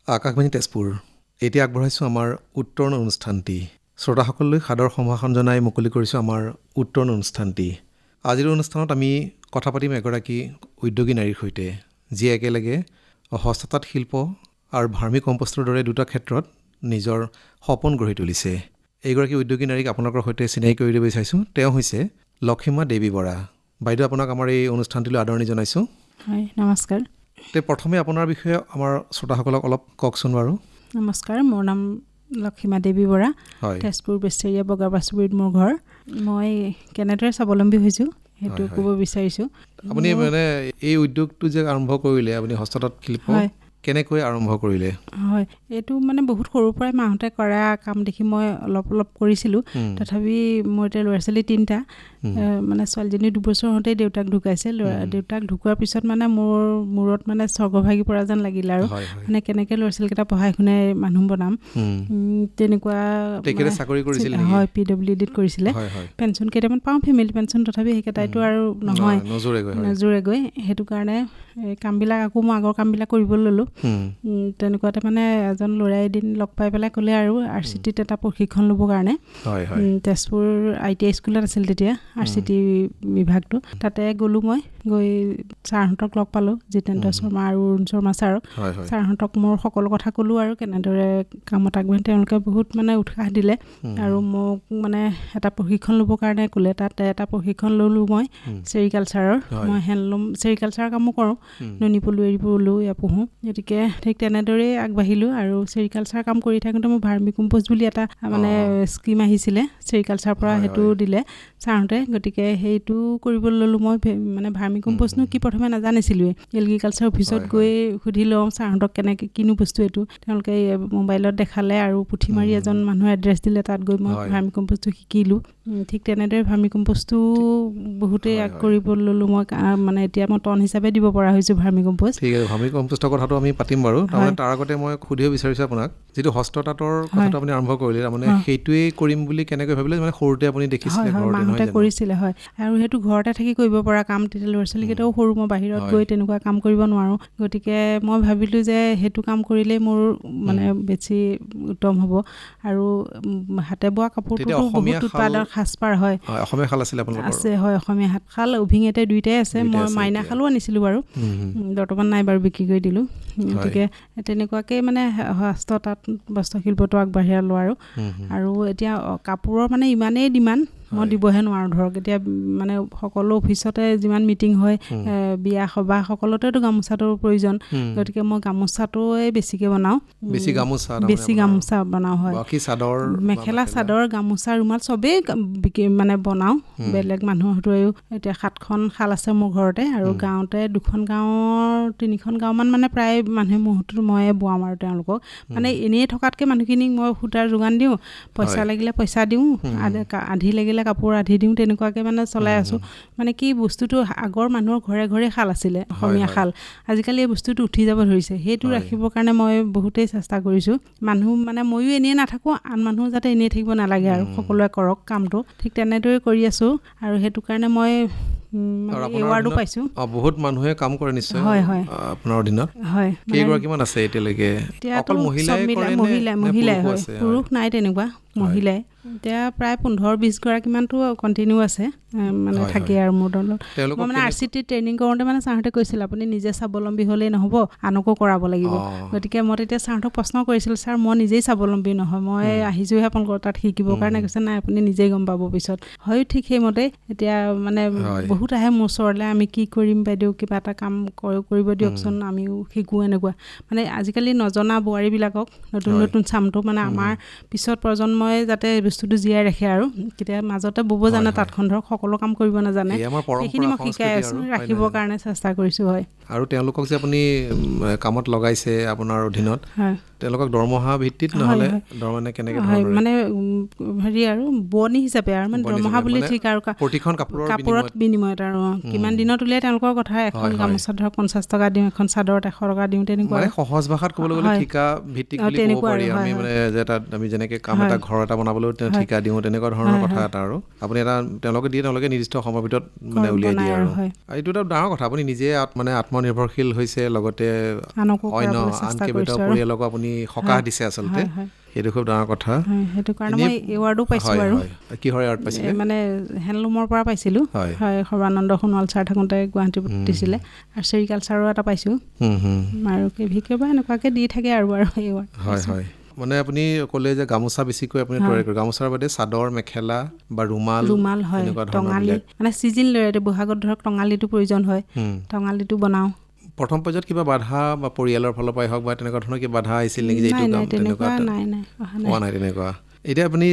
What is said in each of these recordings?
আকাশবাণী তেজপুৰ এতিয়া আগবঢ়াইছোঁ আমাৰ উত্তৰণ অনুষ্ঠানটি। শ্ৰোতাসকললৈ সাদৰ সম্ভাষণ জনাই মুকলি কৰিছোঁ আমাৰ উত্তৰণ অনুষ্ঠানটি। আজিৰ অনুষ্ঠানত আমি কথা পাতিম এগৰাকী উদ্যোগী নাৰীৰ সৈতে, যিয়ে একেলগে হস্ততাঁত শিল্প আৰু ভাৰ্মি কম্পষ্টৰ দৰে দুটা ক্ষেত্ৰত নিজৰ সপোন গঢ়ি তুলিছে। এইগৰাকী উদ্যোগী নাৰীক আপোনালোকৰ সৈতে চিনাকি কৰি দিব বিচাৰিছোঁ। তেওঁ হৈছে লক্ষীমা দেৱী বৰা। বাইদেউ, আপোনাক আমাৰ এই অনুষ্ঠানটিলৈ আদৰণি জনাইছোঁ। হয়, নমস্কাৰ। প্ৰথমে আপোনাৰ বিষয়ে আমাৰ শ্ৰোতাসকলক অলপ কওকচোন বাৰু। নমস্কাৰ, মোৰ নাম লক্ষীমা দেৱী বৰা। হয়, তেজপুৰ বেচেৰীয়া বগাবাচুবুৰীত মোৰ ঘৰ। মই কেনেদৰে স্বাৱলম্বী হৈছোঁ সেইটো ক'ব বিচাৰিছোঁ। আপুনি মানে এই উদ্যোগটো যে আৰম্ভ কৰিলে, আপুনি হস্ততাঁত শিল্প কেনেকৈ আৰম্ভ কৰিলে? হয়, এইটো মানে বহুত সৰুৰ পৰাই মাহঁতে কৰা কাম দেখি মই অলপ অলপ কৰিছিলোঁ। তথাপি মোৰ এতিয়া ল'ৰা ছোৱালী 3টা। মানে ছোৱালীজনী 2 বছৰ হওঁতেই দেউতাক ঢুকাইছে। দেউতাক ঢুকোৱাৰ পিছত মানে মোৰ মূৰত মানে স্বৰ্গভাগী পৰা যেন লাগিলে আৰু মানে কেনেকৈ ল'ৰা ছোৱালীকেইটা পঢ়াই শুনাই মানুহ বনাম, তেনেকুৱা। চাকৰি কৰিছিল? হয়, PWDত কৰিছিলে। পেঞ্চন কেইটামান পাওঁ, ফেমিলি পেঞ্চন, তথাপি সেইকেইটাইতো আৰু নহয়, নজোৰেগৈ। সেইটো কাৰণে কামবিলাক আকৌ মই আগৰ কামবিলাক কৰিবলৈ ল'লোঁ। তেনেকুৱাতে মানে এজন ল'ৰাই এদিন লগ পাই পেলাই ক'লে আৰু RCTত এটা প্ৰশিক্ষণ ল'বৰ কাৰণে। তেজপুৰ ITI স্কুলত আছিল তেতিয়া RCT বিভাগটো। তাতে গ'লোঁ মই। গৈ ছাৰহঁতক লগ পালোঁ, জিতেন্দ্ৰ শৰ্মা আৰু অৰুণ শৰ্মা ছাৰক। ছাৰহঁতক মোৰ সকলো কথা ক'লোঁ আৰু কেনেদৰে কামত আগবাঢ়ি। তেওঁলোকে বহুত মানে উৎসাহ দিলে আৰু মোক মানে এটা প্ৰশিক্ষণ ল'বৰ কাৰণে ক'লে। তাতে এটা প্ৰশিক্ষণ ল'লোঁ মই চেৰিকালচাৰৰ। মই হেণ্ডলুম চেৰিকালচাৰৰ কামো কৰোঁ, নুনী পলু, এৰী পলু এয়া পুহোঁ। গতিকে ঠিক তেনেদৰেই আগবাঢ়িলোঁ আৰু চেৰিকালচাৰ কাম কৰি থাকোঁতে মোৰ ভাৰ্মি কম্প'ষ্ট বুলি এটা মানে স্কিম আহিছিলে চেৰিকালচাৰৰ পৰা, সেইটো দিলে ছাৰহঁতে। গতিকে সেইটো কৰিবলৈ ল'লোঁ মই। মানে ভাৰ্মি কম্প'ষ্টনো কি প্ৰথমে নাজানিছিলোঁৱেই। এগ্ৰিকালচাৰ অফিচত গৈ সুধি লওঁ ছাৰহঁতক কেনেকৈ কিনো বস্তু এইটো। তেওঁলোকে মোবাইলত দেখালে আৰু পুথিমাৰি এজন মানুহৰ এড্ৰেছ দিলে, তাত গৈ মই ভাৰ্মি কম্প'ষ্টটো শিকিলোঁ। ঠিক তেনেদৰে ভাৰ্মি কম্প'ষ্টটো বহুতেই কৰিবলৈ ল'লোঁ মই। মানে এতিয়া মই টন হিচাপে দিব পৰা হৈছোঁ ভাৰ্মি কম্প'ষ্ট। ঠিক আছে, ভাৰ্মি কম্প'ষ্টৰ কথাটো আমি পাতিম বাৰু। তাৰমানে তাৰ আগতে মই সুধিব বিচাৰিছোঁ আপোনাক, যিটো হস্ততাঁতৰ কথাটো আপুনি আৰম্ভ কৰিলে, তাৰমানে সেইটোৱেই কৰিম বুলি কেনেকৈ ভাবিলে? মানে সৰুতে আপুনি দেখিছিলে ঘৰতে, মাহঁতে কৰিছিলে? হয়, আৰু সেইটো ঘৰতে থাকি কৰিব পৰা কাম। তেতিয়া ল'ৰা ছোৱালীকেইটাও সৰু, মই বাহিৰত গৈ তেনেকুৱা কাম কৰিব নোৱাৰোঁ। গতিকে মই ভাবিলোঁ যে সেইটো কাম কৰিলেই মোৰ মানে বেছি উত্তম হ'ব। আৰু হাতে বোৱা কাপোৰটোতো বহুত উৎপাদন, সাজপাৰ হয়। অসমীয়া শাল আছিলে আপোনালোকৰ? আছে, হয়, অসমীয়া শাল অভিঙেতে দুইটাই আছে। মই মাইনা শালো আনিছিলোঁ বাৰু, বৰ্তমান নাই বাৰু, বিক্ৰী কৰি দিলোঁ। গতিকে তেনেকুৱাকৈ মানে হস্ততাঁত বস্ত্ৰশিল্পটো আগবাঢ়িলোঁ আৰু এতিয়া কাপোৰৰ মানে ইমানেই ডিমাণ্ড, মই দিবহে নোৱাৰোঁ। ধৰক এতিয়া মানে সকলো অফিচতে যিমান মিটিং হয়, বিয়া সবাহ সকলোতেতো গামোচাটোৰ প্ৰয়োজন। গতিকে মই গামোচাটোৱে বেছিকৈ বনাওঁ। বেছি গামোচা বনাওঁ। হয়, মেখেলা চাদৰ, গামোচা, ৰুমাল চবেই মানে বনাওঁ। বেলেগ মানুহৰটোৱেও এতিয়া 7খন শাল আছে মোৰ ঘৰতে, আৰু গাঁৱতে 2খন গাঁৱৰ 3খন গাঁওমান মানে প্ৰায় মানুহে মুহূৰ্তত ময়ে বোৱাম আৰু তেওঁলোকক। মানে এনেই থকাতকৈ মানুহখিনিক মই সূতাৰ যোগান দিওঁ, পইচা লাগিলে পইচা দিওঁ, আধি লাগিলে কাপোৰ আধি দিওঁ, তেনেকুৱাকৈ মানে চলাই আছোঁ। মানে কি, বস্তুটো আগৰ মানুহৰ ঘৰে ঘৰে শাল আছিলে, অসমীয়া শাল। আজিকালি এই বস্তুটো উঠি যাব ধৰিছে। সেইটো ৰাখিবৰ কাৰণে মই বহুতেই চেষ্টা কৰিছোঁ। মানুহ মানে ময়ো এনেই নাথাকোঁ, আন মানুহ যাতে এনেই থাকিব নালাগে আৰু সকলোৱে কৰক কামটো। ঠিক তেনেদৰে কৰি আছোঁ আৰু সেইটো কাৰণে মই এৱাৰ্ডো পাইছোঁ। বহুত মানুহে কাম কৰে নিশ্চয় আপোনাৰ অধীনত? হয়, কেইগৰাকীমান আছে এতিয়ালৈকে? অকল মহিলাই হয়, পুৰুষ নাই তেনেকুৱা, মহিলাই। এতিয়া প্ৰায় 15-20 গৰাকীমানতো কণ্টিনিউ আছে, মানে থাকে আৰু মোৰ দলত। মই মানে RCT ট্ৰেইনিং কৰোঁতে মানে ছাৰহঁতে কৈছিল, আপুনি নিজে স্বাৱলম্বী হ'লেই নহ'ব, আনকো কৰাব লাগিব। গতিকে মই তেতিয়া ছাৰহঁতক প্ৰশ্ন কৰিছিলোঁ, ছাৰ মই নিজেই স্বাৱলম্বী নহয়, মই আহিছোঁহে আপোনালোকৰ তাত শিকিবৰ কাৰণে। কৈছে নাই, আপুনি নিজেই গম পাব পিছত। হয়ো, ঠিক সেইমতেই এতিয়া মানে বহুত আহে মোৰ ওচৰলৈ, আমি কি কৰিম বাইদেউ, কিবা এটা কাম কৰিব দিয়কচোন, আমিও শিকোঁ। এনেকুৱা মানে আজিকালি নজনা বোৱাৰীবিলাকক নতুন নতুন চামটো মানে আমাৰ পিছত প্ৰজন্মই যাতে বস্তুটো জীয়াই ৰাখে আৰু। কেতিয়া মাজতে ব'ব জানে তাঁতখন, ধৰক সকলো কাম কৰিব নাজানে, সেইখিনি মই শিকাই আছোঁ, ৰাখিবৰ কাৰণে চেষ্টা কৰিছোঁ। হয়, আৰু তেওঁলোকক যে আপুনি কামত লগাইছে আপোনাৰ অধীনত, তেওঁলোকক দৰমহা ভিত্তিত নহ'লে দৰমহা কেনেকৈ হয় মানে হেৰি আৰু বোৱনী হিচাপে আৰু মানে দৰমহা বুলি ঠিক আৰু প্ৰতিখন কাপোৰত বিনিময়ত আৰু কিমান দিনত উলিয়াই তেওঁলোকৰ কথা। এখন গামোচা ধৰক 50 টকা দিওঁ, এখন চাদৰত 100 টকা দিওঁ, তেনেকুৱা মানে সহজ ভাষাত ক'বলৈ গ'লে ঠিকা ভিত্তিক বুলি ক'ব পাৰি। আমি মানে যে তাত আমি যেনেকৈ কাম এটা ঘৰ এটা বনাবলৈও ঠিকা দিওঁ তেনেকুৱা ধৰণৰ কথা এটা আৰু আপুনি এটা তেওঁলোকে দিয়ে, তেওঁলোকে নিৰ্দিষ্ট সময়ৰ ভিতৰত মানে উলিয়াই দিয়ে আৰু এইটো এটা ডাঙৰ কথা। আপুনি নিজে মানে আত্মনিৰ্ভৰশীল হৈছে, লগতে অন্য আন কেইবাটাও পৰিয়ালকো আপুনি সকাহ দিছে আচলতে, সেইটো খুব ডাঙৰ কথা। সেইটো কাৰণে মই এৱাৰ্ডো পাইছোঁ আৰু। কিহৰ এৱাৰ্ড পাইছিলে? মানে হেণ্ডলুমৰ পৰা পাইছিলোঁ। হয়, সৰ্বানন্দ সোণোৱাল ছাৰ থাকোঁতে গুৱাহাটীত দিছিলে। আৰু চেৰিকালচাৰো এটা পাইছোঁ আৰু কেতিয়াবা এনেকুৱাকৈ দি থাকে আৰু এৱাৰ্ড। হয় হয়, মানে আপুনি ক'লে যে গামোচা বেছিকৈ আপুনি তৈয়াৰ কৰে, গামোচাৰ বাদে চাদৰ, মেখেলা বা ৰুমাল হয়, টঙালি মানে ছিজন লৈ বহাগত ধৰক টঙালিটো প্ৰয়োজন হয়, টঙালিটো বনাওঁ। প্ৰথম পৰ্যায়ত কিবা বাধা বা পৰিয়ালৰ ফালৰ পৰাই হওক বা তেনেকুৱা ধৰণৰ কিবা বাধা আহিছিল নেকি যে এইটো কাম তেনেকুৱা? হোৱা নাই তেনেকুৱা। এতিয়া আপুনি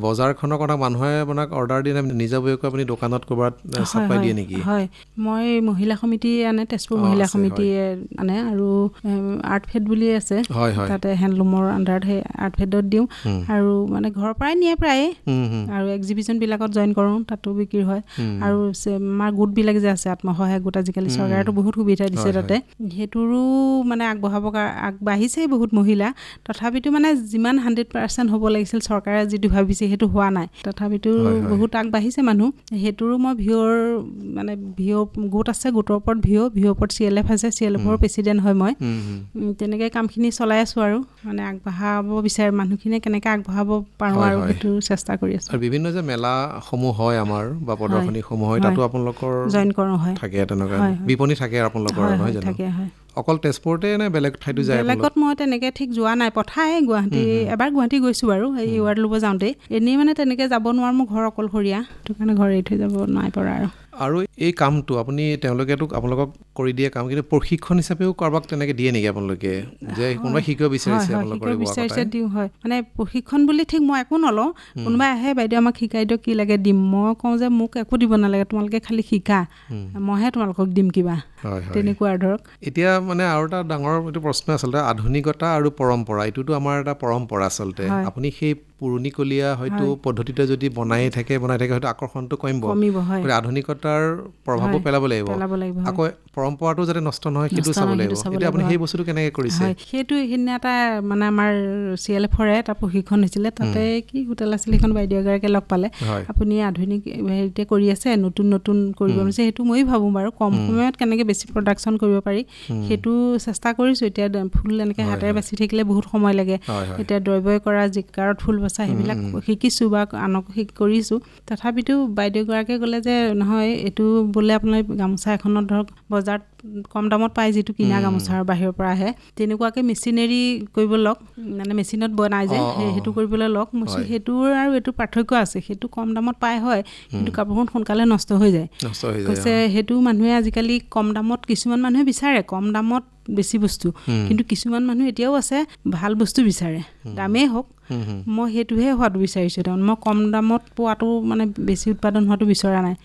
বজাৰখনৰ কথা মানুহে আপোনাক অৰ্ডাৰ দিয়ে, নিজাববীয়াকৈ আপুনি দোকানত ক'ৰবাত চাপ্লাই দিয়ে নেকি? হয়, মই মহিলা সমিতি আনে, তেজপুৰ মহিলা সমিতিয়ে আনে আৰু আৰ্ট ফেড বুলি আছে, তাতে হেণ্ডলুমৰ আণ্ডাৰত সেই আৰ্ট ফেডত দিওঁ আৰু মানে ঘৰৰ পৰাই নিয়ে প্ৰায়ে। আৰু এক্সিবিশ্যনবিলাকত জইন কৰোঁ, তাতো বিক্ৰী হয়। আৰু আমাৰ গোটবিলাক যে আছে, আত্মসহায়ক গোট, আজিকালি চৰকাৰেতো বহুত সুবিধা দিছে তাতে, সেইটোৰো মানে আগবাঢ়িছে বহুত মহিলা। তথাপিতো মানে যিমান 100% হ'ব লাগিছিল চৰকাৰে যিটো ভাবিছে সেইটো হোৱা নাই, তথাপিতো বহুত আগবাঢ়িছে মানুহ। সেইটোৰো মই ভিঅ' গোট আছে, গোটৰ ওপৰত ভিঅ'ৰ ওপৰত CLF আছে, CLFৰ প্ৰেচিডেণ্ট হয় মই। তেনেকৈ কামখিনি চলাই আছোঁ আৰু মানে আগবঢ়াব বিচাৰে মানুহখিনিয়ে, কেনেকৈ আগবঢ়াব পাৰোঁ আৰু সেইটো চেষ্টা কৰি আছোঁ। আৰু বিভিন্ন যে মেলাসমূহ হয় আমাৰ বা প্ৰদৰ্শনীসমূহ হয়, তাতো আপোনালোকৰ জইন কৰোঁ। হয়, থাকে তেনেকুৱা বিপণী থাকে আপোনালোকৰ, নহয় জানো? থাকে। হয়, অকল তেজপুৰতে নে বেলেগ ঠাইতো যায়? বেলেগত মই তেনেকৈ ঠিক যোৱা নাই, পঠাই গুৱাহাটী, এবাৰ গুৱাহাটী গৈছোঁ বাৰু এই এৱাৰ্ড ল'ব যাওঁতে। এনেই মানে তেনেকৈ যাব নোৱাৰোঁ, মোৰ ঘৰ অকলশৰীয়া, সেইটো কাৰণে ঘৰ এৰি থৈ যাব নাই পৰা আৰু এই কামটো আপুনি তেওঁলোকেতো আপোনালোকক কৰি দিয়ে কাম, কিন্তু প্ৰশিক্ষণ হিচাপেও কাৰোবাক তেনেকৈ দিয়ে নেকি আপোনালোকে, যে কোনোবাই শিকিব বিচাৰিছে আপোনালোকৰ? বিচাৰিছে দিওঁ। হয়, মানে প্ৰশিক্ষণ বুলি ঠিক মই একো নলওঁ, কোনোবাই আহে, বাইদেউ আমাক শিকাই দিয়ক, কি লাগে দিম। মই কওঁ যে মোক একো দিব নালাগে, তোমালোকে খালি শিকা, মইহে তোমালোকক দিম কিবা, তেনেকুৱা ধৰক। এতিয়া মানে আৰু এটা ডাঙৰ এইটো প্ৰশ্ন আচলতে, আধুনিকতা আৰু পৰম্পৰা, এইটোতো আমাৰ এটা পৰম্পৰা আচলতে। আপুনি সেই পুৰণিকলীয়া হয়তো পদ্ধতিতে যদি বনাই থাকে হয়তো আকৰ্ষণটো কমিব। আধুনিকতাৰ প্ৰভাৱো পেলাব লাগিব, আকৌ পৰম্পৰাটো যাতে নষ্ট নহয় সেইটো চাব লাগিব। এতিয়া আপুনি সেই বস্তুটো কেনেকৈ কৰিছে? সেইটো সেইদিনা এটা মানে আমাৰ CLFৰে এটা প্ৰশিক্ষণ হৈছিলে, তাতে কি হোটেল আছিলে, সেইখন বাইদেউ এগৰাকীয়ে লগ পালে, আপুনি আধুনিক হেৰিতে কৰি আছে, নতুন কৰিব বিচাৰিছে। সেইটো ময়ো ভাবোঁ বাৰু, কম সময়ত কেনেকৈ বেছি প্ৰডাকশ্যন কৰিব পাৰি সেইটো চেষ্টা কৰিছোঁ। এতিয়া ফুল এনেকৈ হাতেৰে বাচি থাকিলে বহুত সময় লাগে, এতিয়া দ্ৰব্যই কৰা, জিকাৰত ফুল বচা, সেইবিলাক শিকিছোঁ বা আনকো কৰিছোঁ। তথাপিতো বাইদেউগৰাকীয়ে ক'লে যে নহয়, এইটো বোলে আপোনাৰ গামোচা এখনত ধৰক বজাৰত কম দামত পায়, যিটো কিনা গামোচাৰ বাহিৰৰ পৰা আহে, তেনেকুৱাকৈ মেচিনেৰী কৰিব লওক, মানে মেচিনত বনাই যে সেইটো কৰিবলৈ লওক। সেইটোৰ আৰু এইটো পাৰ্থক্য আছে, সেইটো কম দামত পায় হয়, কিন্তু কাপোৰখন সোনকালে নষ্ট হৈ যায়। কৈছে সেইটো মানুহে আজিকালি কম দামত, কিছুমান মানুহে বিচাৰে কম দামত বেছি বস্তু, কিন্তু কিছুমান মানুহ এতিয়াও আছে ভাল বস্তু বিচাৰে, দামেই হওক। মই সেইটোহে হোৱাটো বিচাৰিছোঁ, তাৰমানে মই কম দামত পোৱাটো মানে বেছি উৎপাদন হোৱাটো বিচৰা নাই।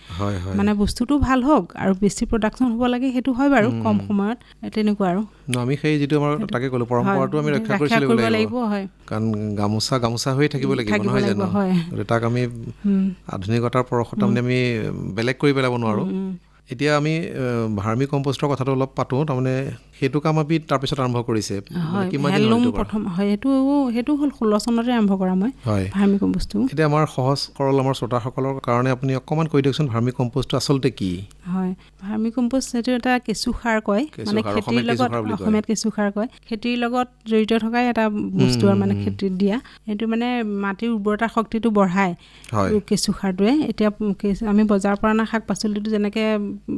মানে বস্তুটো ভাল হওক আৰু বেছি প্ৰডাকশ্যন হ'ব লাগে, সেইটো হয় বাৰু, কম সময়ত, তেনেকুৱা আৰু। আমি সেই যিটো আমাৰ তাকে ক'লোঁ, পৰম্পৰাটো আমি ৰক্ষা কৰি চলিব লাগিব, কাৰণ গামোচা হৈয়ে থাকিব লাগিব, নহয় জানো? তাক আমি আধুনিকতাৰ পৰশত আমি বেলেগ কৰি পেলাব নোৱাৰোঁ। এতিয়া আমি ভাৰ্মি কম্পষ্টৰ কথাটো অলপ পাতোঁ, তাৰমানে সেইটো কাম আমি তাৰপিছত আৰম্ভ কৰিছে। প্ৰথম সেইটো হ'ল 16 চনতে আৰম্ভ কৰা মই ভাৰ্মি কম্পষ্টটো। এতিয়া আমাৰ সহজ সৰল আমাৰ শ্ৰোতাসকলৰ কাৰণে আপুনি অকণমান কৈ দিয়কচোন, ভাৰ্মি কম্পষ্টটো আচলতে কি? হয়, ভাৰ্মি কম্পষ্ট সেইটো এটা কেঁচু সাৰ কয়, মানে খেতিৰ লগত, অসমীয়াত কেঁচু সাৰ কয়, খেতিৰ লগত জড়িত থকা এটা বস্তু আৰু মানে খেতিত দিয়া, সেইটো মানে মাটিৰ উৰ্বৰতা শক্তিটো বঢ়ায় কেঁচু সাৰটোৱে। এতিয়া আমি বজাৰৰ পৰা অনা শাক পাচলিটো যেনেকৈ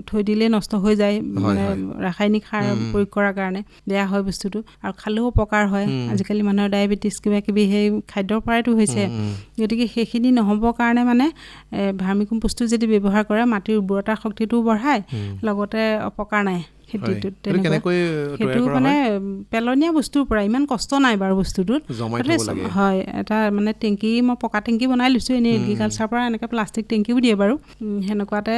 থৈ দিলেই নষ্ট হৈ যায়, মানে ৰাসায়নিক সাৰ প্ৰয়োগ কৰাৰ কাৰণে বেয়া হয় বস্তুটো, আৰু খালেও অপকাৰ হয়। আজিকালি মানুহৰ ডায়েবেটিছ কিবা কিবি সেই খাদ্যৰ পৰাইতো হৈছে, গতিকে সেইখিনি নহ'বৰ কাৰণে মানে ভাৰ্মি কম্পষ্টটো যদি ব্যৱহাৰ কৰে, মাটিৰ উৰ্বৰতা শক্তিটো বঢ়ায়, লগতে অপকাৰ নাই খেতিটোত। সেইটো মানে পেলনীয়া বস্তুৰ পৰা, ইমান কষ্ট নাই বাৰু বস্তুটোত। হয়, এটা মানে টেংকি, মই পকা টেংকি বনাই লৈছোঁ, এনেই এগ্ৰিকালচাৰৰ পৰা এনেকৈ প্লাষ্টিক টেংকিও দিয়ে বাৰু, সেনেকুৱাতে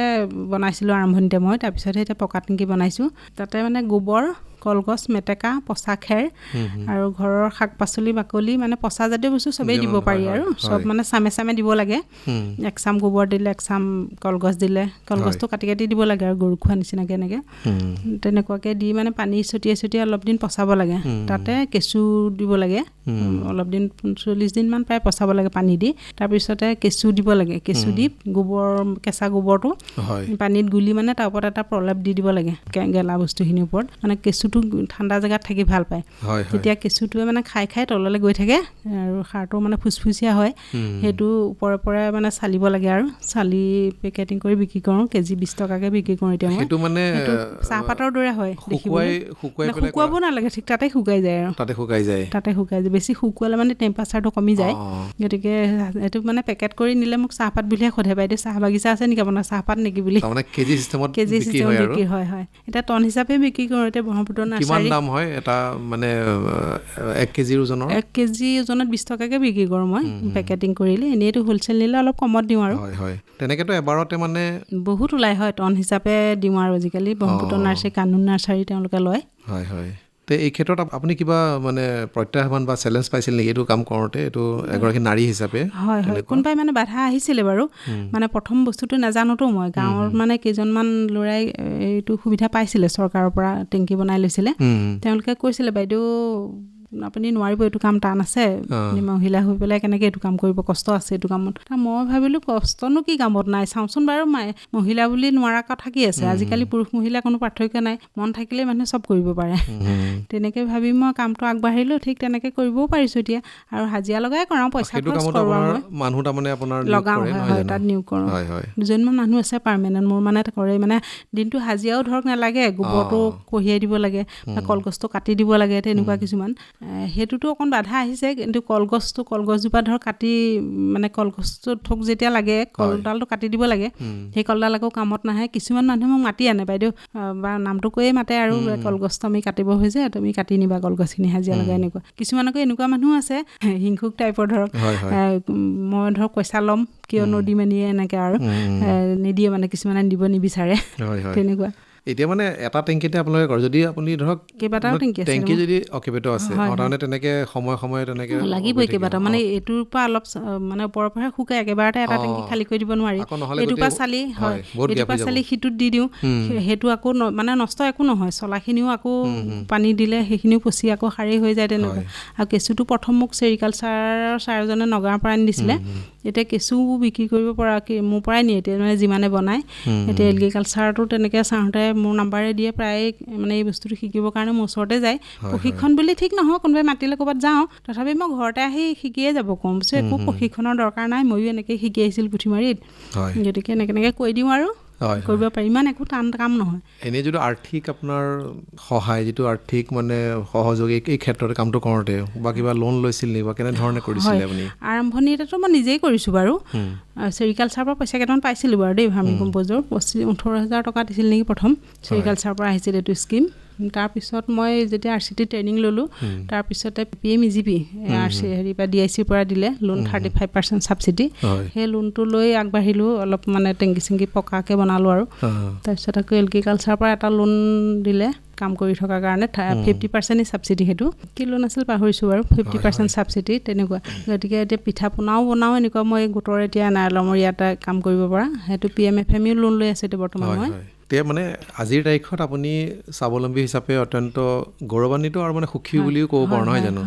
বনাইছিলোঁ আৰম্ভণিতে মই, তাৰপিছতহে এতিয়া পকা টেংকি বনাইছোঁ। তাতে মানে গোবৰ, কলগছ, মেটেকা, পচা খেৰ আৰু ঘৰৰ শাক পাচলি বাকলি মানে পচা জাতীয় বস্তু চবেই দিব পাৰি আৰু চব মানে চামে চামে দিব লাগে। এক চাম গোবৰ দিলে, এক চাম কলগছ দিলে, কলগছটো কাটি কাটি দিব লাগে আৰু গৰু খোৱা নিচিনাকৈ এনেকৈ তেনেকুৱাকৈ দি মানে পানী ছটিয়াই ছটিয়াই অলপ দিন পচাব লাগে। তাতে কেঁচু দিব লাগে অলপ দিন, 40 দিনমান প্ৰায় পচাব লাগে পানী দি। তাৰপিছতে কেঁচু দিব লাগে, কেঁচু দি গোবৰ, কেঁচা গোবৰটো পানীত গুলি মানে তাৰ ওপৰত এটা প্ৰলেপ দি দিব লাগে গেলা বস্তুখিনিৰ ওপৰত। মানে কেঁচুটো ঠাণ্ডা জেগাত থাকি ভাল পায়, তেতিয়া কেঁচুটোৱে মানে খাই খাই তললৈ গৈ থাকে আৰু সাৰটো মানে ফুচফুচীয়া হয়। সেইটো ওপৰে ওপৰে মানে চালিব লাগে আৰু চালি পেকেটিং কৰি বিক্ৰী কৰোঁ, কেজি 20 টকাকৈ বিক্ৰী কৰোঁ। এতিয়া মই মানে চাহপাতৰ দৰে হয় দেখিবলৈ, শুকুৱাব নালাগে, ঠিক তাতে শুকাই যায় আৰু তাতে শুকাই যায়। বেছি শুকুৱালে মানে টেম্পাৰেচাৰটো কমি যায়। গতিকে এইটো মানে পেকেট কৰি নিলে মোক চাহপাত বুলিহে সোধে, বাইদেউ চাহ বাগিচা আছে নেকি আপোনাৰ, চাহপাত নেকি বুলি। কেজি চিষ্টেমত বিক্ৰী হয়। এতিয়া টন হিচাপে বিক্ৰী কৰোঁ। এতিয়া ব্ৰহ্মপুত্ৰ নাৰ্চাৰী। কিমান দাম হয় এটা মানে 1 কেজি ওজনৰ? 1 কেজি ওজনত 20 টকাকৈ বিক্ৰী কৰোঁ মই পেকেটিং কৰিলে। এনেইতো হ'লচেল নিলে অলপ কমত দিওঁ আৰু। হয় তেনেকৈতো এবাৰতে মানে বহুত ওলাই হয়, টন হিচাপে দিওঁ আৰু আজিকালি ব্ৰহ্মপুত্ৰ নাৰ্চাৰী, কানুন নাৰ্চাৰী তেওঁলোকে লয়। হয় তে এই ক্ষেত্ৰত আপুনি কিবা মানে প্ৰত্যাহ্বান বা চেলেঞ্জ পাইছিল নেকি এইটো কাম কৰোঁতে, এইটো এগৰাকী নাৰী হিচাপে? হয় কোনোবাই মানে বাধা আহিছিলে বাৰু। মানে প্ৰথম বস্তুটো নাজানোতো মই, গাঁৱৰ মানে কেইজনমান ল'ৰাই এইটো সুবিধা পাইছিলে, চৰকাৰৰ পৰা টেংকি বনাই লৈছিলে। তেওঁলোকে কৈছিলে বাইদেউ আপুনি নোৱাৰিব, এইটো কাম টান আছে, মহিলা হৈ পেলাই কেনেকৈ এইটো কাম কৰিব, কষ্ট আছে এইটো কামত। মই ভাবিলোঁ কষ্টনো কি কামত নাই, চাওঁচোন বাৰু মহিলা বুলি নোৱাৰা কথা কি আছে, আজিকালি পুৰুষ মহিলা কোনো পাৰ্থক্য নাই, মন থাকিলে মানুহে চব কৰিব পাৰে। তেনেকৈ ভাবি মই কামটো আগবাঢ়িলোঁ। ঠিক তেনেকৈ কৰিবও পাৰিছোঁ এতিয়া, আৰু হাজিৰা লগাই কৰাওঁ, পইচা খৰচ কৰোঁ আৰু মানুহ তাৰমানে আপোনাৰ লগাওঁ। হয় তাত নিয়োগ কৰোঁ। 2জনমান মানুহ আছে পাৰ্মানেণ্ট মোৰ, মানে কৰে মানে দিনটো হাজিৰাও ধৰক নালাগে, গোবৰটো কঢ়িয়াই দিব লাগে বা কলগছটো কাটি দিব লাগে, তেনেকুৱা কিছুমান। সেইটোতো অকণ বাধা আহিছে, কিন্তু কলগছজোপা ধৰক কাটি মানে কলগছটো থোক যেতিয়া লাগে কলডালটো কাটি দিব লাগে, সেই কলডাল আকৌ কামত নাহে। কিছুমান মানুহে মোক মাতি আনে, বাইদেউ বা নামটো কৈয়ে মাতে আৰু কলগছটো আমি কাটিব হৈছে, তুমি কাটি নিবা কলগছখিনি হাজিৰা লগাই। এনেকুৱা কিছুমান আকৌ এনেকুৱা মানুহ আছে হিংসুক টাইপৰ, ধৰক মই ধৰক পইচা ল'ম কিয় নদিম এনিয়ে এনেকৈ আৰু নিদিয়ে মানে, কিছুমানে দিব নিবিচাৰে তেনেকুৱা। এতিয়া মানে এটা টেংকিতে আপোনালোকে কৰে, যদি আপুনি ধৰক কেইবাটাও টেংকি যদি কেইবাটাও আছে, তাৰমানে তেনেকৈ সময়ে তেনেকৈ লাগিবই কেইবাটাও। মানে এইটোৰ পৰা অলপ মানে ওপৰৰ পৰা শুকাই একেবাৰতে এটা টেংকি খালী কৰি দিব নোৱাৰি। এইটোৰ পৰা চালি এইটোৰ পৰা চালি সিটোত দি দিওঁ, সেইটো আকৌ মানে নষ্ট একো নহয়, চলাখিনিও আকৌ পানী দিলে সেইখিনিও পচি আকৌ সাৰেই হৈ যায় তেনেকুৱা। আৰু কেঁচুটো প্ৰথম মোক চেৰিকালচাৰৰ ছাৰজনে নগাঁৱৰ পৰা আনি দিছিলে। এতিয়া কেঁচু বিক্ৰী কৰিব পৰা মোৰ পৰাই নিয়ে এতিয়া, মানে যিমানে বনায়। এতিয়া এগ্ৰিকালচাৰটো তেনেকৈ চাওঁতে মোৰ নাম্বাৰে দিয়ে, প্ৰায় মানে এই বস্তুটো শিকিবৰ কাৰণে মোৰ ওচৰতে যায়। প্ৰশিক্ষণ বুলি ঠিক নহয়, কোনোবাই মাতিলে ক'ৰবাত যাওঁ, তথাপি মই ঘৰতে আহি শিকিয়ে যাব কম, একো প্ৰশিক্ষণৰ দৰকাৰ নাই, ময়ো এনেকৈ শিকি আহিছিলোঁ পুথিমাৰীত। গতিকে এনেকৈ কৈ দিওঁ আৰু কৰিব পাৰি, ইমান একো টান কাম নহয়। এনেই যিটো আৰ্থিক আপোনাৰ সহায়, যিটো আৰ্থিক মানে সহযোগ এই ক্ষেত্ৰত কামটো কৰোঁতে বা কিবা লোন লৈছিল নেকি বা কেনেধৰণে কৰিছিলে আপুনি? আৰম্ভণিতেতো মই নিজেই কৰিছোঁ বাৰু। চেৰিকালচাৰৰ পৰা পইচা কেইটামান পাইছিলোঁ বাৰু দেই, ভাৰ্মি কম্প'জৰ 18,000 টকা দিছিল নেকি প্ৰথম, চেৰিকালচাৰৰ পৰা আহিছিল এইটো স্কিম। তাৰপিছত মই যেতিয়া RCT ট্ৰেইনিং ল'লোঁ, তাৰপিছতে PMEGP হেৰিৰ পৰা DICৰ পৰা দিলে লোন 35% ছাবচিডি, সেই লোনটো লৈ আগবাঢ়িলোঁ, অলপ মানে টেংকি চেংকি পকাকৈ বনালোঁ আৰু। তাৰপিছত আকৌ এগ্ৰিকালচাৰৰ পৰা এটা লোন দিলে কাম কৰি থকাৰ কাৰণে, 50% ছাবচিডি, সেইটো কি লোন আছিল পাহৰিছোঁ বাৰু, 50% ছাবচিডি তেনেকুৱা। গতিকে এতিয়া পিঠা পনাও বনাওঁ এনেকুৱা, মই গোটৰ এতিয়া নাইলমৰ ইয়াতে কাম কৰিব পৰা, সেইটো PMFMEও লোন লৈ আছে এতিয়া বৰ্তমান মই। এতিয়া মানে আজিৰ তাৰিখত আপুনি স্বাৱলম্বী হিচাপে অত্যন্ত গৌৰৱান্বিত আৰু মানে সুখী বুলিও ক'ব পাৰোঁ, নহয় জানো?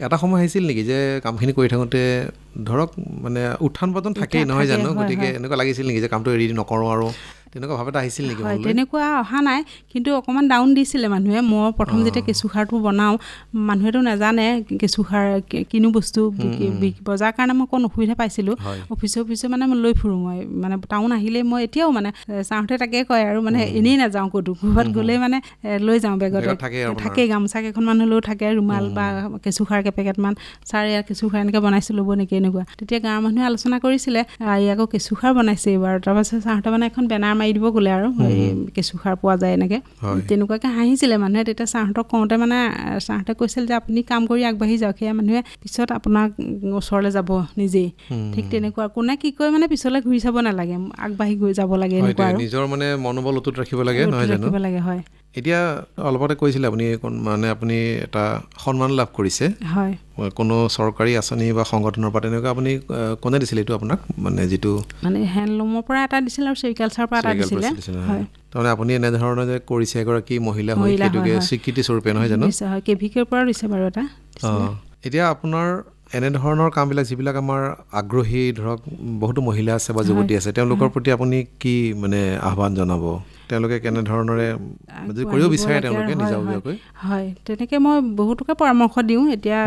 এটা সময় আহিছিল নেকি যে কামখিনি কৰি থাকোঁতে ধৰক মানে উত্থান পতন থাকেই, নহয় জানো? গতিকে এনেকুৱা লাগিছিল নেকি যে কামটো এৰি নকৰোঁ আৰু, তেনেকুৱা ভাৱ এটা আহিছিল নেকি? তেনেকুৱা অহা নাই, কিন্তু অকণমান ডাউন দিছিলে মানুহে। মই প্ৰথম যেতিয়া কেঁচুসাৰটো বনাওঁ, মানুহেতো নাজানে কেঁচুসাৰ কিনো বস্তু, বজাৰ কাৰণে মই অকণ অসুবিধা পাইছিলোঁ। অফিচে মানে লৈ ফুৰোঁ মই, মানে টাউন আহিলেই মই এতিয়াও মানে চাওঁতে তাকে কয় আৰু, মানে এনেই নাযাওঁ ক'তো, ক'ৰবাত গ'লেই মানে লৈ যাওঁ, বেগতে থাকেই, গামোচা কেইখনমান হ'লেও থাকে, ৰুমাল বা কেঁচুসাৰ কেপেকেটমান, ছাৰ ইয়াৰ কেঁচুসাৰ এনেকৈ বনাইছোঁ ল'ব নেকি এনেকুৱা। তেতিয়া গাঁৱৰ মানুহে আলোচনা কৰিছিলে, ই আকৌ কেঁচুসাৰ বনাইছে এইবাৰ। তাৰপাছত ছাৰহঁতে মানে এখন বেনাৰ মাৰি দিব গ'লে আৰু, কেঁচুসাৰ পোৱা যায় এনেকৈ, তেনেকুৱাকৈ হাঁহিছিলে মানুহে। তেতিয়া ছাৰহঁতক কওঁতে মানে ছাৰহঁতে কৈছিল যে আপুনি কাম কৰি আগবাঢ়ি যাওক, সেয়া মানুহে পিছত আপোনাক ওচৰলৈ যাব নিজেই। ঠিক তেনেকুৱা, কোনে কি কয় মানে পিছলৈ ঘূৰি চাব নালাগে, আগবাঢ়ি গৈ যাব লাগে, এনেকুৱা আৰু। নিজৰ মানে মনোবল অটুট ৰাখিব লাগে, নহয় জানো? ৰাখিব লাগে, হয়। এতিয়া অলপতে কৈছিলে আপুনি মানে আপুনি এটা সন্মান লাভ কৰিছে, হয়, কোনো চৰকাৰী আঁচনি বা সংগঠনৰ পৰা তেনেকুৱা আপুনি কোনে দিছিলে এইটো আপোনাক, মানে যিটো মানে হেণ্ডলুমৰ পৰা এটা দিছিল আৰু চেৰিকালচাৰৰ পৰা এটা দিছিলে। হয়, তাৰমানে আপুনি এনেধৰণে যে কৰিছে এগৰাকী মহিলা হৈ সেইটোকে স্বীকৃতি স্বৰূপে, নহয় জানো? হয়, কেভিকেৰ পৰা দিছে বাৰু এটা। এতিয়া আপোনাৰ এনেধৰণৰ কামবিলাক যিবিলাক আমাৰ আগ্ৰহী, ধৰক বহুতো মহিলা আছে বা যুৱতী আছে, তেওঁলোকৰ প্ৰতি আপুনি কি মানে আহ্বান জনাব? তেওঁলোকে কেনেধৰণৰে যদি কৰিব বিচাৰে তেওঁলোকে নিজাববীয়াকৈ? হয়, তেনেকৈ মই বহুতোকে পৰামৰ্শ দিওঁ। এতিয়া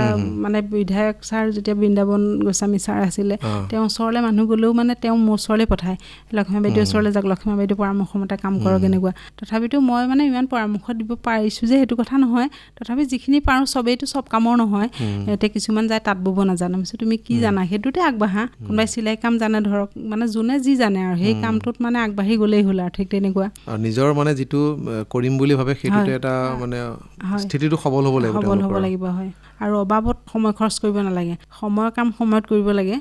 মানে বিধায়ক ছাৰ যেতিয়া বৃন্দাবন গোস্বামী ছাৰ আছিলে, তেওঁৰ ওচৰলৈ মানুহ গ'লেও মানে তেওঁ মোৰ ওচৰলৈ পঠায়, লক্ষ্মী বাইদেউৰ ওচৰলৈ যাওক, লক্ষ্মী বাইদেউ পৰামৰ্শ মতে কাম কৰক এনেকুৱা। তথাপিতো মই মানে ইমান পৰামৰ্শ দিব পাৰিছোঁ যে সেইটো কথা নহয়। তথাপি যিখিনি পাৰোঁ, চবেইতো চব কামৰ নহয়। এতিয়া কিছুমান যায় তাঁত ব'ব নাজানে, তুমি কি জানা সেইটোতে আগবাঢ়া। কোনোবাই চিলাই কাম জানে, ধৰক মানে যোনে যি জানে আৰু সেই কামটোত মানে আগবাঢ়ি গ'লেই হ'ল আৰু ঠিক তেনেকুৱা। আৰু নিজৰ মানে যিটো কৰিম বুলি ভাবে সেইটোতে এটা মানে স্থিতিটো সবল হ'ব লাগিব, সবল হ'ব লাগিব। হয়, আৰু অবাবত সময় খৰচ কৰিব নালাগে, সময়ৰ কাম সময়ত কৰিব লাগে।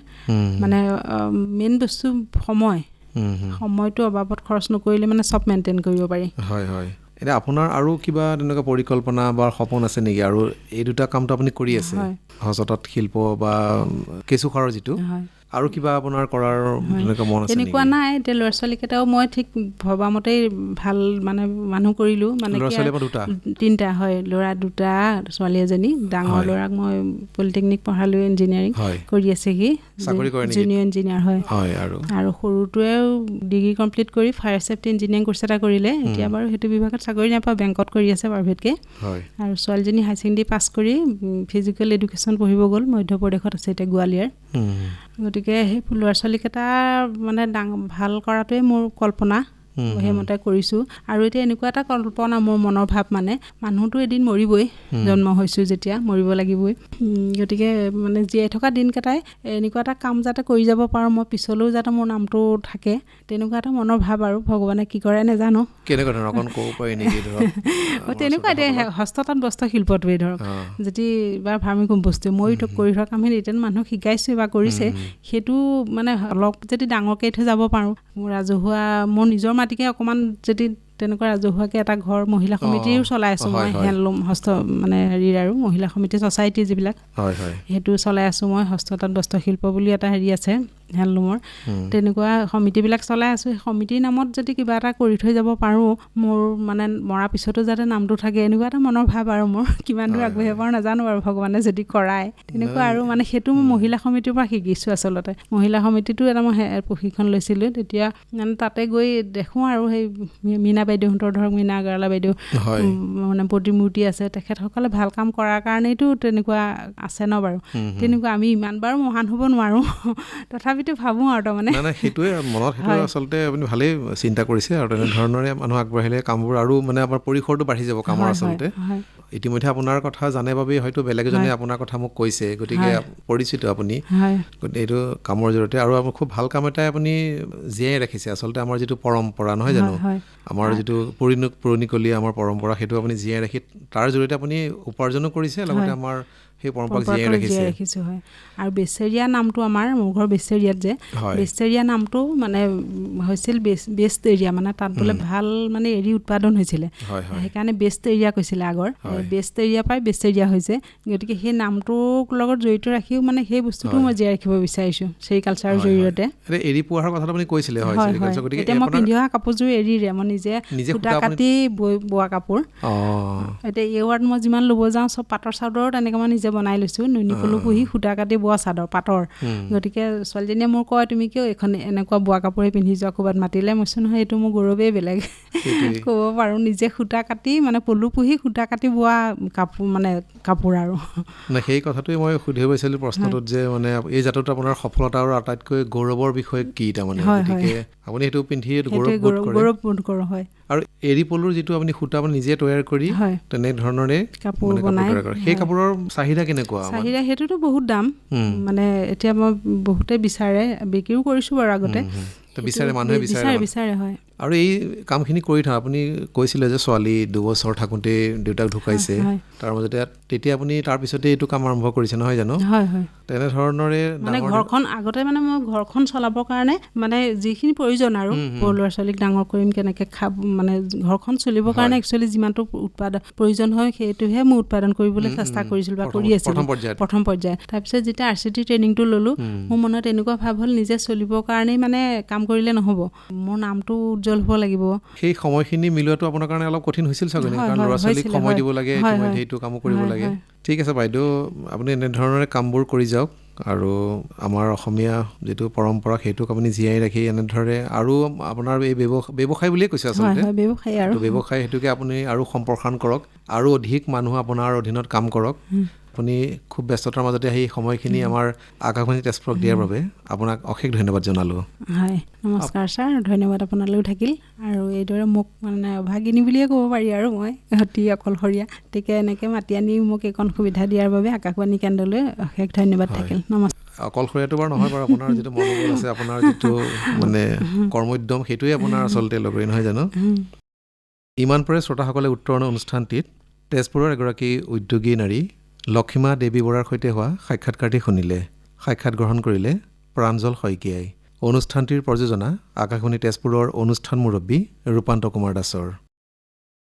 মানে মেইন বস্তু সময়টো অবাবত খৰচ নকৰিলে মানে চব মেইনটেইন কৰিব পাৰি। হয়, হয়। এতিয়া আপোনাৰ আৰু কিবা তেনেকুৱা পৰিকল্পনা বা সপোন আছে নেকি? আৰু এই দুটা কামটো আপুনি কৰি আছে, হস্ততাঁত শিল্প বা কেঁচুসাৰৰ যিটো, আৰু কিবা আপোনাৰ কৰাৰ তেনেকুৱা মন আছে নেকি? তেনেকুৱা নাই। এতিয়া ল'ৰা ছোৱালীকেইটাও মই ঠিক ভবামতেই ভাল মানে মানুহ কৰিলোঁ। মানে ল'ৰা ছোৱালী আপোনাৰ দুটা? 3টা। হয়, ল'ৰা 2টা, ছোৱালী এজনী। ডাঙৰ ল'ৰাক মই পলিটেকনিক পঢ়ালোঁ, ইঞ্জিনিয়াৰিং কৰি আছে, সি জুনিয়ৰ ইঞ্জিনিয়াৰ। হয়, আৰু সৰুটোৱেও ডিগ্ৰী কমপ্লিট কৰি ফায়াৰ ছেফটি ইঞ্জিনিয়াৰিং কোৰ্চ এটা কৰিলে। এতিয়া বাৰু সেইটো বিভাগত চাকৰি নাপায়, বেংকত কৰি আছে প্ৰাইভেটকৈ। আৰু ছোৱালীজনী হাই ছেকেণ্ডেৰী পাছ কৰি ফিজিকেল এডুকেশ্যন পঢ়িব গ'ল, মধ্যপ্ৰদেশত আছে এতিয়া, গোৱালিয়ৰ। গতিকে সেই ল'ৰা ছোৱালীকেইটা মানে ভাল কৰাটোৱে মোৰ কল্পনা, সেইমতে কৰিছোঁ। আৰু এতিয়া এনেকুৱা এটা কল্পনা, মোৰ মনৰ ভাৱ, মানে মানুহটো এদিন মৰিবই, জন্ম হৈছোঁ যেতিয়া মৰিব লাগিবই। গতিকে মানে জীয়াই থকা দিনকেইটাই এনেকুৱা এটা কাম যাতে কৰি যাব পাৰোঁ, মই পিছলৈও যাতে মোৰ নামটো থাকে, তেনেকুৱা এটা মনৰ ভাৱ। আৰু ভগৱানে কি কৰে নাজানো। কেনেকুৱা ধৰণৰ অকণ ক'ব পাৰি নেকি? তেনেকুৱা এতিয়া হস্ততাঁত বস্ত্ৰ শিল্পটোৱেই ধৰক, যদি বা ভাৰ্মি কম্প'ষ্ট মই কৰি থকা কামখিনি এতিয়া মানুহক শিকাইছোঁ বা কৰিছে, সেইটো মানে অলপ যদি ডাঙৰকৈ থৈ যাব পাৰোঁ, ৰাজহুৱা মোৰ নিজৰ মাটিকে অকণমান যদি তেনেকুৱা ৰাজহুৱাকৈ এটা ঘৰ মহিলা সমিতিও চলাই আছোঁ মই, হেণ্ডলুম মানে হেৰিৰ আৰু মহিলা সমিতি ছ'চাইটি যিবিলাক, সেইটো চলাই আছোঁ মই। হস্ততাঁত বস্ত্ৰশিল্প বুলি এটা হেৰি আছে হেণ্ডলুমৰ, তেনেকুৱা সমিতিবিলাক চলাই আছোঁ। সেই সমিতিৰ নামত যদি কিবা এটা কৰি থৈ যাব পাৰোঁ, মোৰ মানে মৰাৰ পিছতো যাতে নামটো থাকে, এনেকুৱা এটা মনৰ ভাৱ। আৰু মোৰ কিমান দূৰ আগবাঢ়িব পাৰোঁ নাজানো বাৰু, ভগৱানে যদি কৰায় তেনেকুৱা। আৰু মানে সেইটো মই মহিলা সমিতিৰ পৰা শিকিছোঁ আচলতে। মহিলা সমিতিটো এটা মই প্ৰশিক্ষণ লৈছিলোঁ, তেতিয়া মানে তাতে গৈ দেখোঁ আৰু সেই মীনা বাইদেউহঁতৰ, ধৰক মীনা আগৰৱালা বাইদেউ, মানে প্ৰতিমূৰ্তি আছে, তেখেতসকলে ভাল কাম কৰাৰ কাৰণেইতো তেনেকুৱা আছে ন বাৰু। তেনেকুৱা আমি ইমান বাৰু মহান হ'ব নোৱাৰোঁ, তথাপিতো ভাবোঁ আৰু তাৰমানে সেইটোৱে মনত, সেইটো আচলতে আপুনি ভালেই চিন্তা কৰিছে। আৰু তেনেধৰণৰে মানুহ আগবাঢ়িলে কামবোৰ আৰু মানে আমাৰ পৰিসৰটো বাঢ়ি যাব কামৰ। আচলতে ইতিমধ্যে আপোনাৰ কথা জানে বাবেই হয়তো বেলেগ এজনে আপোনাৰ কথা মোক কৈছে, গতিকে পৰিচিত আপুনি এইটো কামৰ জৰিয়তে। আৰু আপুনি খুব ভাল কাম এটাই আপুনি জীয়াই ৰাখিছে আচলতে, আমাৰ যিটো পৰম্পৰা, নহয় জানো? আমাৰ যিটো পুৰণিকলীয়া আমাৰ পৰম্পৰা, সেইটো আপুনি জীয়াই ৰাখি তাৰ জৰিয়তে আপুনি উপাৰ্জনো কৰিছে, লগতে আমাৰ সেই পৰম্পৰাক জীয়াই ৰাখিছোঁ। হয়, আৰু বেচেৰীয়া নামটো আমাৰ, মোৰ ঘৰ বেচেৰীয়াত যে, বেচেৰীয়া নামটো মানে হৈছিল বেষ্ট এৰিয়া, মানে তাত বোলে ভাল মানে এৰী উৎপাদন হৈছিলে, সেইকাৰণে বেষ্ট এৰিয়া কৈছিলে আগৰ। বেষ্ট এৰিয়া পাই বেচেৰীয়া হৈছে। গতিকে সেই নামটোৰ লগত জড়িত ৰাখিও মানে সেই বস্তুটো মই জীয়াই ৰাখিব বিচাৰিছোঁ চেৰিকালচাৰৰ জৰিয়তে। এৰী পোহাৰ কথাটো আপুনি কৈছিলে, এতিয়া মই পিন্ধি অহা কাপোৰযোৰ এৰীৰে, মই নিজে সূতা কাটি বোৱা কাপোৰ। এতিয়া এই ৱাৰ্ড মই যিমান ল'ব যাওঁ, চব পাটৰ চাদৰো তেনেকৈ মই নিজে বনাই লৈছোঁ, নুনি পলু পুহি সূতা কাটি বোৱা চাদৰ পাটৰ। গতিকে ছোৱালীজনীয়ে মোৰ কয়, তুমি কিয় এইখন এনেকুৱা বোৱা কাপোৰে পিন্ধি যোৱা ক'ৰবাত মাতিলে? মই কৈছোঁ নহয়, এইটো মোৰ গৌৰৱেই বেলেগ, ক'ব পাৰোঁ। নিজে সূতা কাটি মানে পলু পুহি সূতা কাটি বোৱা কাপোৰ, মানে কাপোৰ। আৰু সেই কথাটোৱে মই সুধিব বিচাৰিলোঁ প্ৰশ্নটোত, যে মানে এই জাতত আপোনাৰ সফলতা আৰু আটাইতকৈ গৌৰৱৰ বিষয় কি? তাৰমানে গতিকে আপুনি সেইটো পিন্ধি গৌৰৱ বোধ কৰোঁ। আৰু এৰী পলুৰ যিটো আপুনি সূতা আপুনি নিজে তৈয়াৰ কৰি তেনেধৰণৰে কাপোৰ বনাই, সেই কাপোৰৰ চাহিদা কেনেকুৱা? চাহিদা সেইটোতো বহুত দাম, মানে এতিয়া মই বহুতে বিচাৰে, বিক্ৰীও কৰিছোঁ বাৰু আগতে। বিচাৰে, মানুহে বিচাৰে। হয়, আৰু এই কামখিনি কৰি থাকা আপুনি কৈছিলে যে ছোৱালী 2 বছৰ থাকোঁতে দেউতাক ঢুকাইছে, তাৰ মাজতে তেতিয়া আপুনি তাৰপিছতে এইটো কাম আৰম্ভ কৰিছে নহয় জানো? হয় হয়। তেনেধৰণৰে মানে ঘৰখন আগতে মানে মই ঘৰখন চলাবৰ কাৰণে মানে যিখিনি প্ৰয়োজন আৰু ল'ৰা ছোৱালীক ডাঙৰ কৰিম কেনেকৈ মানে ঘৰখন চলিবৰ কাৰণে একচুৱেলি যিমানটো প্ৰয়োজন হয় সেইটোহে মই উৎপাদন কৰিবলৈ চেষ্টা কৰিছিলোঁ বা কৰি আছিলোঁ প্ৰথম পৰ্যায়ত। তাৰপিছত যেতিয়া RCT ট্ৰেইনিংটো ল'লোঁ, মোৰ মনত এনেকুৱা ভাৱ হ'ল নিজে চলিবৰ কাৰণেই মানে কাম কৰিলে নহ'ব, মোৰ নামটো উজ্জ্বল হ'ব লাগিব। সেই সময়খিনি মিলোৱাটো আপোনাৰ কাৰণে অলপ কঠিন হৈছিল চাগে, কাৰণ ল'ৰা ছোৱালীক সময় দিব লাগে, ইতিমধ্যে সেইটো কামো কৰিব লাগে। ঠিক আছে বাইদেউ, আপুনি এনেধৰণৰে কামবোৰ কৰি যাওক আৰু আমাৰ অসমীয়া যিটো পৰম্পৰা সেইটোক আপুনি জীয়াই ৰাখি এনেদৰে আৰু আপোনাৰ এই ব্যৱসায় বুলিয়ে কৈছে আচলতে, ব্যৱসায় সেইটোকে আপুনি আৰু সম্প্ৰসাৰণ কৰক আৰু অধিক মানুহ আপোনাৰ অধীনত কাম কৰক। আপুনি খুব ব্যস্ততাৰ মাজতে সেই সময়খিনি আমাৰ আকাশবাণী তেজপুৰক দিয়াৰ বাবে আপোনাক অশেষ ধন্যবাদ জনালোঁ। হয়, নমস্কাৰ ছাৰ, ধন্যবাদ আপোনালৈও থাকিল। আৰু এইদৰে মোক মানে অভাগিনী বুলিয়ে ক'ব পাৰি আৰু মই অতি অকলশৰীয়া, গতিকে এনেকৈ মাতি আনি মোক এইকণ সুবিধা দিয়াৰ বাবে আকাশবাণী কেন্দ্ৰলৈ অশেষ ধন্যবাদ থাকিল। নমস্কাৰ। অকলশৰীয়াটো বাৰু নহয় বাৰু, আপোনাৰ যিটো মনোবল আছে, আপোনাৰ যিটো মানে কৰ্মোদ্যম সেইটোৱে আপোনাৰ আচলতে লগৰী নহয় জানো? ইমান পৰে শ্ৰোতাসকলে উত্তৰণ অনুষ্ঠানটিত তেজপুৰৰ এগৰাকী উদ্যোগী নাৰী লক্ষীমা দেৱী বৰাৰ সৈতে হোৱা সাক্ষাৎকাৰটি শুনিলে। সাক্ষাৎ গ্ৰহণ কৰিলে প্ৰাঞ্জল শইকীয়াই। অনুষ্ঠানটিৰ প্ৰযোজনা আকাশবাণী তেজপুৰৰ অনুষ্ঠান মুৰব্বী ৰূপান্ত কুমাৰ দাসৰ।